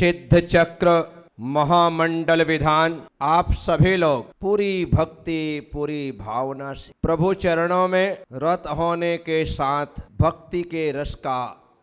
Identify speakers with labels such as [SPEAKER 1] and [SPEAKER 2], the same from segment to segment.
[SPEAKER 1] सिद्ध चक्र महामंडल विधान, आप सभी लोग पूरी भक्ति पूरी भावना से प्रभु चरणों में रत होने के साथ भक्ति के रस का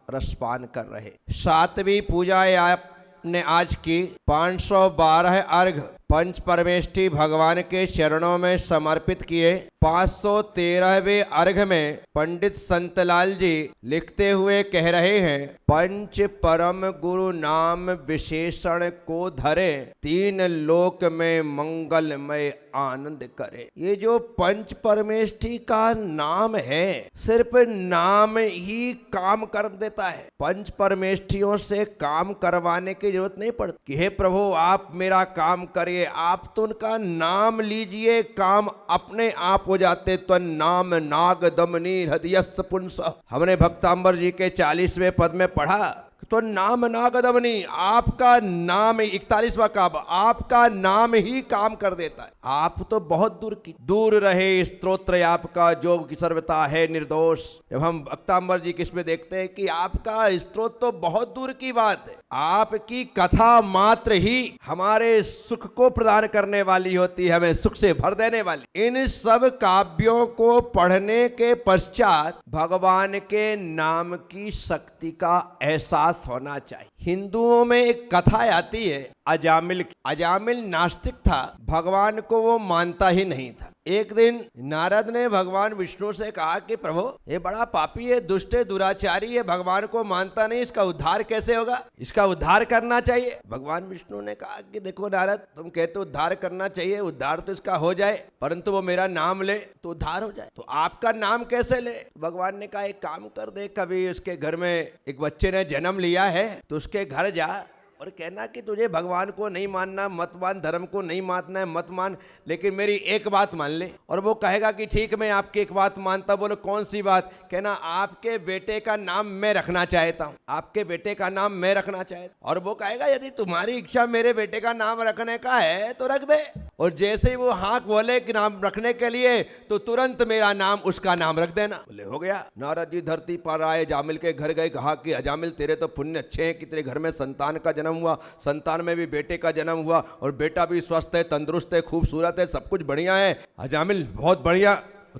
[SPEAKER 1] रसपान कर रहे। सातवीं पूजा आपने आज की 512 अर्घ पंच परमेष्ठी भगवान के चरणों में समर्पित किए। 513वें अर्घ में पंडित संतलाल जी लिखते हुए कह रहे हैं, पंच परम गुरु नाम विशेषण को धरे, तीन लोक में मंगलमय आनंद करे। ये जो पंच परमेष्ठी का नाम है, सिर्फ नाम ही काम कर देता है। पंच परमेष्ठियों से काम करवाने की जरूरत नहीं पड़ती कि हे प्रभु आप मेरा काम करिए, आप तो उनका नाम लीजिए, काम अपने आप हो जाते। तो नाम नाग दमनी हृदयस्स पुंस, हमने भक्तांबर जी के 40वें पद में पढ़ा। तो नाम नागदमनी, आपका नाम 41वां काब, आपका नाम ही काम कर देता है। आप तो बहुत दूर रहे स्तोत्र आपका जो कि सर्वता है निर्दोष। जब हम भक्तांबर जी किसमें देखते हैं कि आपका स्तोत्र तो बहुत दूर की बात है, आपकी कथा मात्र ही हमारे सुख को प्रदान करने वाली होती है, हमें सुख से भर देने वाली। इन सब काव्यों को पढ़ने के पश्चात भगवान के नाम की शक्ति का एहसास होना चाहिए। हिंदुओं में एक कथा आती है अजामिल की। अजामिल नास्तिक था, भगवान को वो मानता ही नहीं था। एक दिन नारद ने भगवान विष्णु से कहा कि प्रभु ये बड़ा पापी है, दुष्ट है, दुराचारी है, भगवान को मानता नहीं, इसका उद्धार कैसे होगा, इसका उद्धार करना चाहिए। भगवान विष्णु ने कहा कि देखो नारद, तुम कहते उद्धार करना चाहिए, उद्धार तो इसका हो जाए, परंतु वो मेरा नाम ले तो उद्धार हो जाए। तो आपका नाम कैसे ले? भगवान ने कहा एक काम कर दे, कभी उसके घर में एक बच्चे ने जन्म लिया है तो उसके घर जा और कहना कि तुझे भगवान को नहीं मानना मत मान, धर्म को नहीं मानना है मत मान, लेकिन मेरी एक बात मान ले। और वो कहेगा कि ठीक मैं आपकी एक बात मानता। बोलो कौन सी बात? कहना आपके बेटे का नाम मैं रखना चाहता हूँ, आपके बेटे का नाम मैं रखना चाहता। और वो कहेगा यदि तुम्हारी इच्छा मेरे बेटे का नाम रखने का है तो रख दे। और जैसे ही वो हाँक बोले कि नाम रखने के लिए तो तुरंत मेरा नाम उसका नाम रख देना। बोले हो गया। नारद जी धरती पर आए, अजामिल के घर गए, कहा कि अजामिल तेरे तो पुण्य अच्छे हैं कि तेरे घर में संतान का जन्म हुआ, संतान में भी बेटे का जन्म हुआ और बेटा भी स्वस्थ है, तंदुरुस्त है, खूबसूरत है, सब कुछ बढ़िया है। अजामिल बहुत बढ़िया,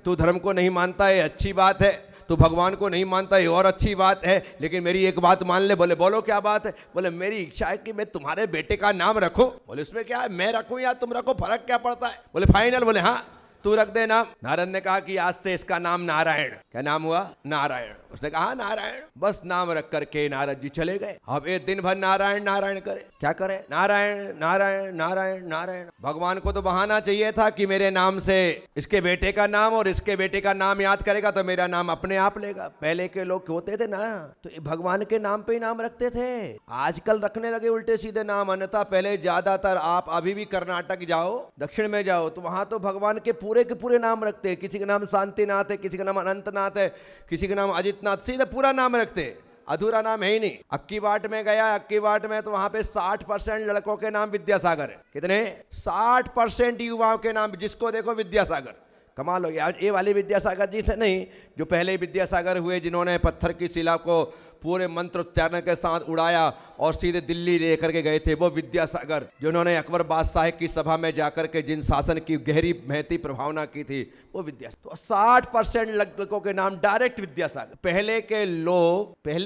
[SPEAKER 1] तू धर्म को नहीं मानता है अच्छी बात है, तू भगवान को नहीं मानता है और अच्छी बात है, लेकिन मेरी एक बात मान ले। बोले बोलो क्या बात है? बोले मेरी इच्छा है कि मैं तुम्हारे बेटे का नाम रखूं। बोले इसमें क्या है, मैं रखूं या तुम रखो, फर्क क्या पड़ता है? बोले फाइनल। बोले हाँ तू रख दे नाम। नारद ने कहा कि आज से इसका नाम नारायण। क्या नाम हुआ? नारायण। उसने कहा नारायण। बस नाम रख करके नारद जी चले गए। अब ये दिन भर नारायण नारायण करे, क्या करे? नारायण नारायण नारायण नारायण। भगवान को तो बहाना चाहिए था कि मेरे नाम से इसके बेटे का नाम और इसके बेटे का नाम याद करेगा तो मेरा नाम अपने आप लेगा। पहले के लोग होते थे ना तो भगवान के नाम पे ही नाम रखते थे। आजकल रखने लगे उल्टे सीधे नाम। अन्यथा पहले ज्यादातर, आप अभी भी कर्नाटक जाओ, दक्षिण में जाओ तो वहां तो भगवान के पूरे नाम रखते हैं। किसी का नाम शांतिनाथ है, किसी का नाम अनंतनाथ है, किसी का नाम अजितनाथ, सीधे पूरा नाम रखते हैं, अधूरा नाम है ही नहीं। अक्की बाट में गया, अक्की बाट में तो वहां पे 60% लड़कों के नाम विद्यासागर है। कितने? 60% युवाओं के नाम, जिसको देखो विद्यासागर। कमाल हो गया। ये वाले विद्यासागर जी से नहीं, जो पहले विद्यासागर हुए, जिन्होंने पत्थर की शिला को पूरे मंत्र उच्चारण के साथ उड़ाया और सीधे दिल्ली लेकर के गए थे, वो विद्यासागर। जिन्होंने अकबर बादशाह की सभा में जाकर के जिन शासन की गहरी महती प्रभावना की थी, वो विद्यासागर। तो 60% लड़कों के नाम डायरेक्ट विद्यासागर। पहले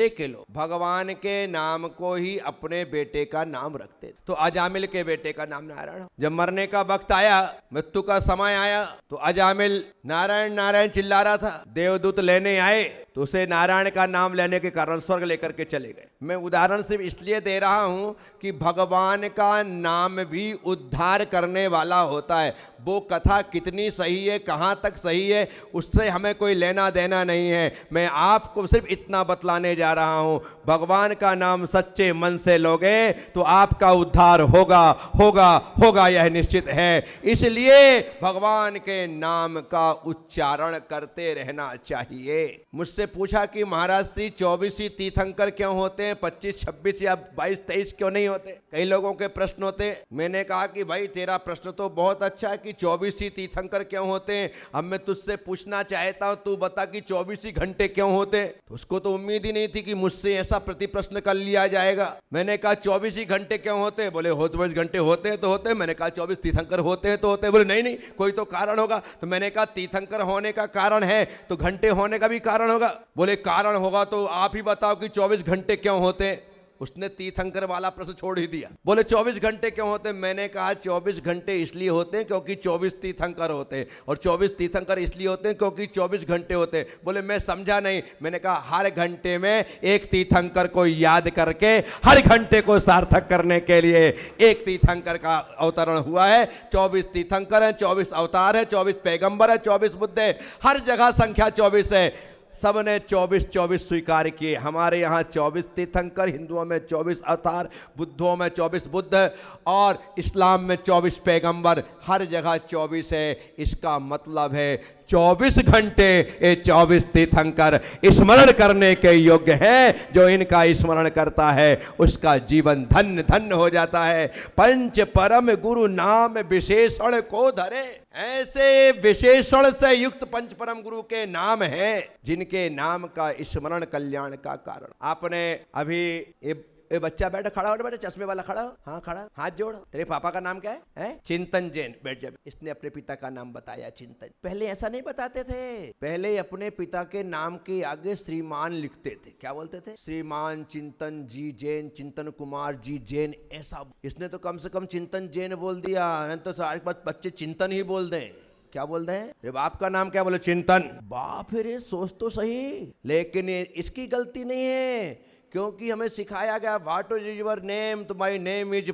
[SPEAKER 1] के लोग भगवान के नाम को ही अपने बेटे का नाम रखते थे। तो अजामिल के बेटे का नाम नारायण। जब मरने का वक्त आया, मृत्यु का समय आया, तो अजामिल नारायण नारायण चिल्ला रहा था। देवदूत लेने आए तो उसे नारायण का नाम लेने के कारण स्वर्ग लेकर के चले गए। मैं उदाहरण सिर्फ इसलिए दे रहा हूं कि भगवान का नाम भी उद्धार करने वाला होता है। वो कथा कितनी सही है, कहां तक सही है, उससे हमें कोई लेना देना नहीं है। मैं आपको सिर्फ इतना बतलाने जा रहा हूं, भगवान का नाम सच्चे मन से लोगे तो आपका उद्धार होगा होगा होगा, यह निश्चित है। इसलिए भगवान के नाम का उच्चारण करते रहना चाहिए। मुझसे मुझसे पूछा कि महाराज श्री 24 ही तीर्थंकर क्यों होते हैं, 25, 26 या 22, 23 क्यों नहीं होते? कई लोगों के प्रश्न होते। मैंने कहा कि भाई तेरा प्रश्न तो बहुत अच्छा है कि 24 ही तीर्थंकर क्यों होते हैं। अब मैं तुझसे पूछना चाहता हूं, तू बता कि 24 ही घंटे क्यों होते हैं? तो उसको तो उम्मीद ही नहीं थी कि मुझसे ऐसा प्रति प्रश्न कर लिया जाएगा। मैंने कहा 24 ही घंटे क्यों होते हैं? बोले हो 24 घंटे होते हैं तो होते हैं। मैंने कहा 24 तीर्थंकर होते हैं तो होते हैं। बोले नहीं नहीं, कोई तो कारण होगा। तो मैंने कहा तीर्थंकर होने का कारण है तो घंटे होने का भी कारण होगा। बोले कारण होगा तो आप ही बताओ कि 24 घंटे क्यों होते हैं। उसने तीर्थंकर वाला प्रश्न छोड़ ही दिया। बोले 24 घंटे क्यों होते हैं? मैंने कहा 24 घंटे इसलिए होते हैं क्योंकि 24 तीर्थंकर होते हैं, और 24 तीर्थंकर इसलिए होते हैं क्योंकि 24 घंटे होते हैं। बोले मैं समझा नहीं। मैंने कहा हर घंटे में एक तीर्थंकर को याद करके हर घंटे को सार्थक करने के लिए एक तीर्थंकर का अवतरण हुआ है। 24 तीर्थंकर है, 24 अवतार है, 24 पैगंबर है, 24 बुद्ध है। हर जगह संख्या 24 है। सबने 24 स्वीकार किए। हमारे यहाँ 24 तीर्थंकर, हिंदुओं में 24 अवतार, बुद्धों में 24 बुद्ध और इस्लाम में 24 पैगंबर। हर जगह 24 है। इसका मतलब है 24 घंटे ये 24 तीर्थंकर स्मरण करने के योग्य हैं। जो इनका स्मरण करता है उसका जीवन धन्य धन्य हो जाता है। पंच परम गुरु नाम विशेषण को धरे। ऐसे विशेषण से युक्त पंच परम गुरु के नाम हैं जिनके नाम का स्मरण कल्याण का कारण। आपने अभी ए बच्चा बैठा, खड़ा हो बेटा, चश्मे वाला खड़ा हो। हाँ खड़ा, हाथ जोड़। तेरे पापा का नाम क्या है? चिंतन जैन। बैठ जा। इसने अपने पिता का नाम बताया चिंतन। पहले ऐसा नहीं बताते थे। पहले अपने पिता के नाम के आगे श्रीमान लिखते थे। क्या बोलते थे? श्रीमान चिंतन जी जैन, चिंतन कुमार जी जैन, ऐसा। इसने तो कम से कम चिंतन जैन बोल दिया, नहीं तो सारे बच्चे चिंतन ही बोल दें। क्या बोल रहे हैं? अरे बाप का नाम क्या? बोले चिंतन। बाप, फिर सोच तो सही। लेकिन इसकी गलती नहीं है, क्योंकि हमें सिखाया गया व्हाट इज योर नेम, तो my name is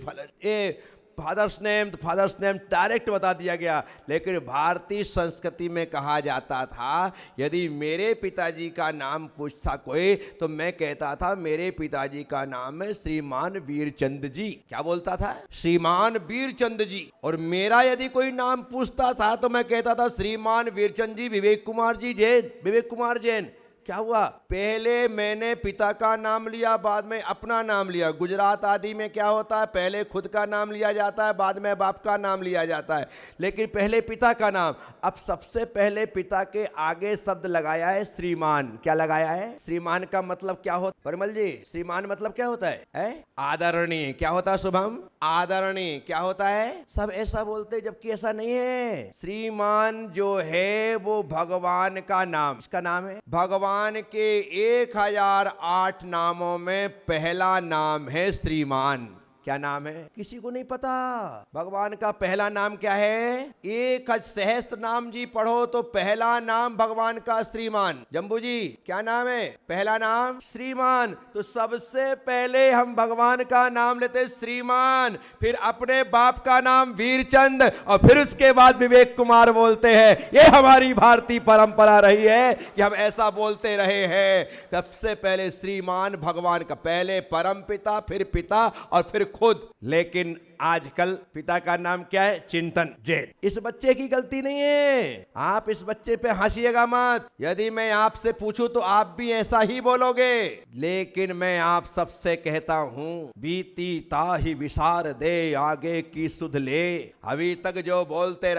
[SPEAKER 1] father's name, तो फादर्स नेम डायरेक्ट बता दिया गया। लेकिन भारतीय संस्कृति में कहा जाता था, यदि मेरे पिताजी का नाम पूछता कोई तो मैं कहता था मेरे पिताजी का नाम है श्रीमान वीरचंद जी। क्या बोलता था? श्रीमान वीरचंद जी। और मेरा यदि कोई नाम पूछता था तो मैं कहता था श्रीमान वीरचंद जी विवेक कुमार जी जैन, विवेक कुमार जैन। क्या हुआ? पहले मैंने पिता का नाम लिया, बाद में अपना नाम लिया। गुजरात आदि में क्या होता है, पहले खुद का नाम लिया जाता है, बाद में बाप का नाम लिया जाता है, लेकिन पहले पिता का नाम। अब सबसे पहले पिता के आगे शब्द लगाया है श्रीमान। क्या लगाया है? श्रीमान का मतलब क्या होता? परिमल जी, श्रीमान मतलब क्या होता है? आदरणीय। क्या होता है शुभम? आदरणीय। क्या होता है? सब ऐसा बोलते जबकि ऐसा नहीं है। श्रीमान जो है वो भगवान का नाम, इसका नाम है। भगवान के 1008 नामों में पहला नाम है श्रीमान। क्या नाम है? किसी को नहीं पता। भगवान का पहला नाम क्या है? 1000 सहस्त्र नाम जी पढ़ो तो पहला नाम भगवान का श्रीमान। जम्बू जी क्या नाम है? पहला नाम श्रीमान। तो सबसे पहले हम भगवान का नाम लेते श्रीमान, फिर अपने बाप का नाम वीरचंद, और फिर उसके बाद विवेक कुमार बोलते हैं। ये हमारी भारतीय परंपरा रही है कि हम ऐसा बोलते रहे हैं। सबसे पहले श्रीमान भगवान का, पहले परम पिता, फिर पिता और फिर खुद। लेकिन आजकल पिता का नाम क्या है? चिंतन जैन। इस बच्चे की गलती नहीं है। आप इस बच्चे पे हंसिएगा मत। यदि मैं आपसे पूछूं तो आप भी ऐसा ही बोलोगे। लेकिन मैं आप सबसे कहता हूं, बीती ताहि विसार दे, आगे की सुध ले। अभी तक जो बोलते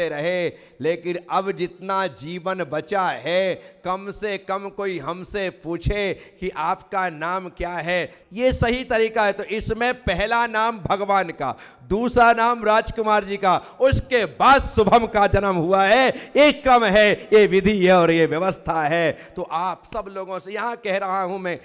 [SPEAKER 1] रहे, लेकिन अब जितना जीवन बचा है, कम से कम कोई हमसे पूछे कि आपका नाम क्या है, ये सही तरीका है। तो इसमें पहला नाम भगवान का, दूसरा नाम राजकुमार जी का, उसके बाद शुभम का जन्म हुआ है। एक क्रम है, ये विधि है और ये व्यवस्था है। तो आप सब लोगों से यहां कह रहा हूं मैं,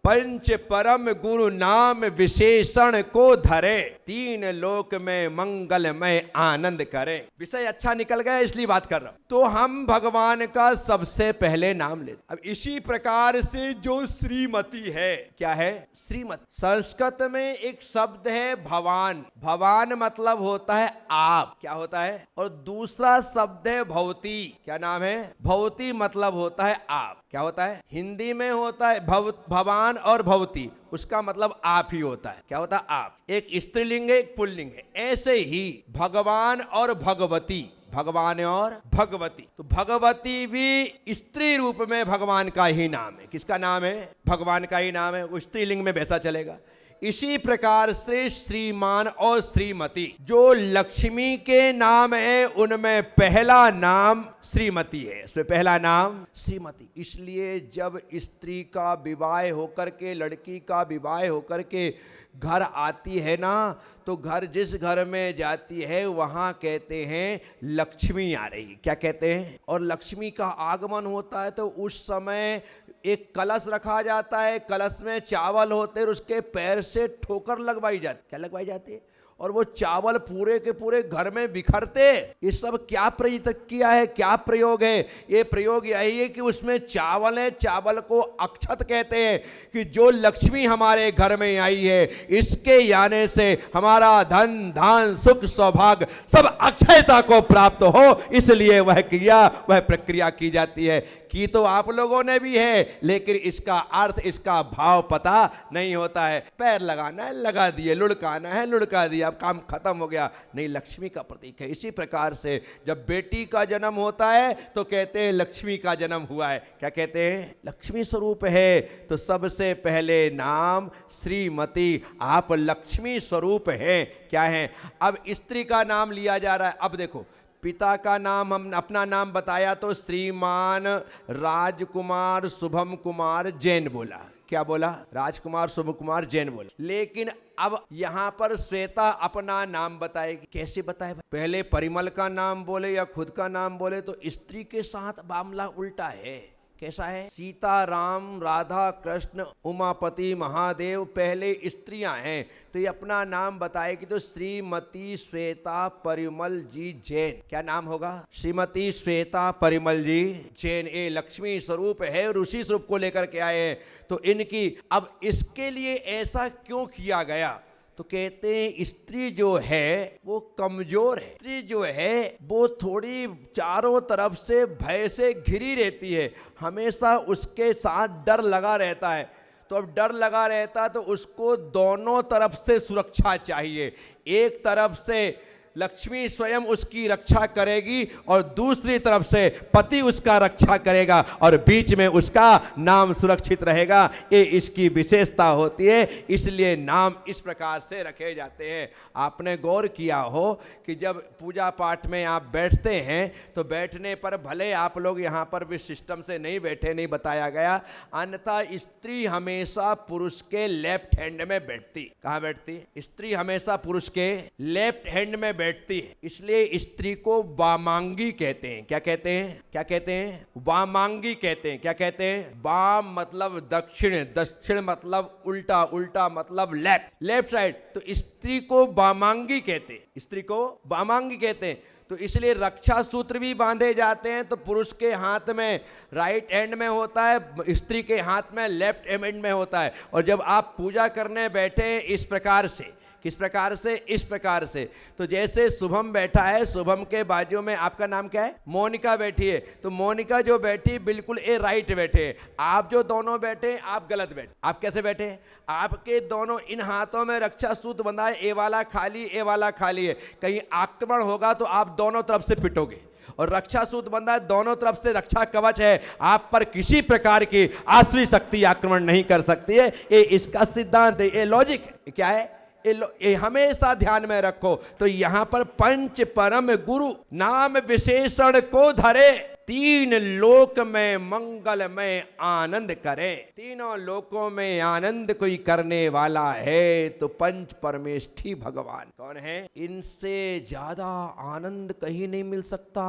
[SPEAKER 1] पंच परम गुरु नाम विशेषण को धरे, तीन लोक में मंगलमय आनंद करे। विषय अच्छा निकल गया इसलिए बात कर रहा हूं। तो हम भगवान का सबसे पहले नाम लेते। अब इसी प्रकार से जो श्रीमती है, क्या है? श्रीमती। संस्कृत में एक शब्द है भवान। भवान मतलब होता है आप। क्या होता है? और दूसरा शब्द है भवती। क्या नाम है? भवती मतलब होता है आप। क्या होता है? हिंदी में होता है भवान और भवती, उसका मतलब आप ही होता है। क्या होता है? आप। एक स्त्रीलिंग है, एक पुल्लिंग है। ऐसे ही भगवान और भगवती, भगवान और भगवती। तो भगवती भी स्त्री रूप में भगवान का ही नाम है। किसका नाम है? भगवान का ही नाम है। वो स्त्रीलिंग में वैसा चलेगा। इसी प्रकार से श्रीमान और श्रीमती जो लक्ष्मी के नाम है, उनमें पहला नाम श्रीमती है। उसमें पहला नाम श्रीमती। इसलिए जब स्त्री का विवाह होकर के, लड़की का विवाह होकर के घर आती है ना, तो घर जिस घर में जाती है वहां कहते हैं लक्ष्मी आ रही। क्या कहते हैं? और लक्ष्मी का आगमन होता है तो उस समय एक कलश रखा जाता है, कलश में चावल होते हैं और उसके पैर से ठोकर लगवाई जाती। क्या लगवाई जाती है? और वो चावल पूरे के पूरे घर में बिखरते। ये सब क्या प्रयोग किया है? क्या प्रयोग है? ये प्रयोग यही है कि उसमें चावल है, चावल को अक्षत कहते हैं कि जो लक्ष्मी हमारे घर में आई है, इसके आने से हमारा धन धान सुख सौभाग्य सब अक्षयता को प्राप्त हो, इसलिए वह क्रिया, वह प्रक्रिया की जाती है। की तो आप लोगों ने भी है, लेकिन इसका अर्थ, इसका भाव पता नहीं होता है। पैर लगाना है, लगा दिए, लुढ़काना है, लुढ़का दिया, अब काम खत्म हो गया। नहीं, लक्ष्मी का प्रतीक है। इसी प्रकार से जब बेटी का जन्म होता है तो कहते हैं लक्ष्मी का जन्म हुआ है। क्या कहते हैं? लक्ष्मी स्वरूप है। तो सबसे पहले नाम श्रीमती, आप लक्ष्मी स्वरूप हैं। क्या है? अब स्त्री का नाम लिया जा रहा है। अब देखो, पिता का नाम, हम अपना नाम बताया तो श्रीमान राजकुमार शुभम कुमार जैन बोला। क्या बोला? राजकुमार शुभ कुमार जैन बोला। लेकिन अब यहां पर श्वेता अपना नाम बताएगी। कैसे बताए? पहले परिमल का नाम बोले या खुद का नाम बोले तो स्त्री के साथ मामला उल्टा है। कैसा है? सीता राम राधा कृष्ण उमापति महादेव पहले स्त्रियां हैं, तो ये अपना नाम बताएगी तो श्रीमती श्वेता परिमल जी जैन। क्या नाम होगा? श्रीमती श्वेता परिमल जी जैन। ये लक्ष्मी स्वरूप है और उसी स्वरूप को लेकर के आए हैं। तो इनकी, अब इसके लिए ऐसा क्यों किया गया? तो कहते हैं स्त्री जो है वो कमजोर है। स्त्री जो है वो थोड़ी चारों तरफ से भय से घिरी रहती है, हमेशा उसके साथ डर लगा रहता है। तो अब डर लगा रहता तो उसको दोनों तरफ से सुरक्षा चाहिए। एक तरफ से लक्ष्मी स्वयं उसकी रक्षा करेगी और दूसरी तरफ से पति उसका रक्षा करेगा और बीच में उसका नाम सुरक्षित रहेगा। ये इसकी विशेषता होती है, इसलिए नाम इस प्रकार से रखे जाते हैं। आपने गौर किया हो कि जब पूजा पाठ में आप बैठते हैं तो बैठने पर भले आप लोग यहाँ पर भी सिस्टम से नहीं बैठे, नहीं बताया गया, अन्यथा स्त्री हमेशा पुरुष के लेफ्ट हैंड में बैठती। कहाँ बैठती? स्त्री हमेशा पुरुष के लेफ्ट हैंड में बैठती है। इसलिए स्त्री को वामांगी कहते हैं। क्या कहते हैं? क्या कहते हैं? वामांगी कहते हैं। क्या कहते हैं? वाम मतलब दक्षिण, दक्षिण मतलब उल्टा, उल्टा मतलब लेफ्ट, लेफ्ट साइड। तो स्त्री को वामांगी कहते हैं। स्त्री को वामांगी कहते हैं। तो इसलिए रक्षा सूत्र भी बांधे जाते हैं तो पुरुष के हाथ में राइट हैंड में होता है, स्त्री के हाथ में लेफ्ट हैंड में होता है। और जब आप पूजा करने बैठे इस प्रकार से, किस प्रकार से? इस प्रकार से। तो जैसे शुभम बैठा है, शुभम के बाजू में आपका नाम क्या है? मोनिका बैठी है। तो मोनिका जो बैठी बिल्कुल ए राइट बैठे। आप जो दोनों बैठे आप गलत बैठे। आप कैसे बैठे? आपके दोनों इन हाथों में रक्षा सूत्र बंधा है, ए वाला खाली, ए वाला खाली है। कहीं आक्रमण होगा तो आप दोनों तरफ से पिटोगे। और रक्षा सूत्र बंधा है, दोनों तरफ से रक्षा कवच है, आप पर किसी प्रकार की आसुरी शक्ति आक्रमण नहीं कर सकती है। ये इसका सिद्धांत है, ये लॉजिक है। क्या है? ये हमेशा ध्यान में रखो। तो यहां पर पंच परम गुरु नाम विशेषण को धरे, तीन लोक में मंगल में आनंद करे। तीनों लोकों में आनंद कोई करने वाला है तो पंच परमेष्ठी भगवान कौन है? इनसे ज्यादा आनंद कहीं नहीं मिल सकता।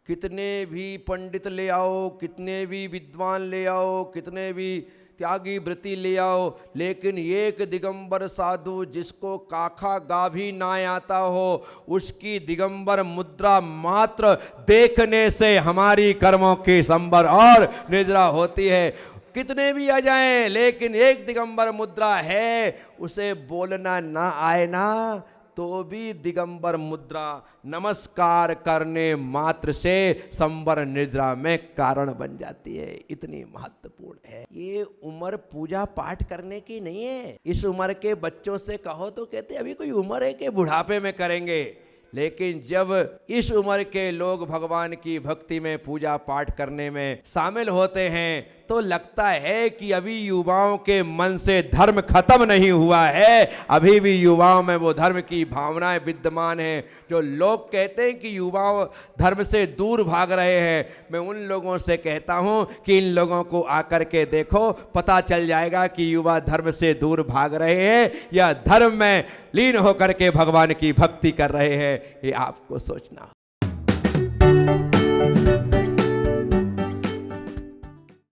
[SPEAKER 1] कितने भी पंडित ले आओ, कितने भी विद्वान ले आओ, कितने भी त्यागी व्रती ले आओ, लेकिन एक दिगंबर साधु जिसको काखा गा भी ना आता हो, उसकी दिगंबर मुद्रा मात्र देखने से हमारी कर्मों की संबर और निद्रा होती है। कितने भी आ जाएं, लेकिन एक दिगंबर मुद्रा है, उसे बोलना ना आए ना तो भी दिगंबर मुद्रा नमस्कार करने मात्र से संवर निद्रा में कारण बन जाती है। इतनी महत्वपूर्ण है। ये उम्र पूजा पाठ करने की नहीं है। इस उम्र के बच्चों से कहो तो कहते अभी कोई उम्र है कि बुढ़ापे में करेंगे, लेकिन जब इस उम्र के लोग भगवान की भक्ति में पूजा पाठ करने में शामिल होते हैं तो लगता है कि अभी युवाओं के मन से धर्म खत्म नहीं हुआ है, अभी भी युवाओं में वो धर्म की भावनाएं विद्यमान हैं। जो लोग कहते हैं कि युवाओं धर्म से दूर भाग रहे हैं, मैं उन लोगों से कहता हूं कि इन लोगों को आकर के देखो, पता चल जाएगा कि युवा धर्म से दूर भाग रहे हैं या धर्म में लीन होकर के भगवान की भक्ति कर रहे हैं। ये आपको सोचना।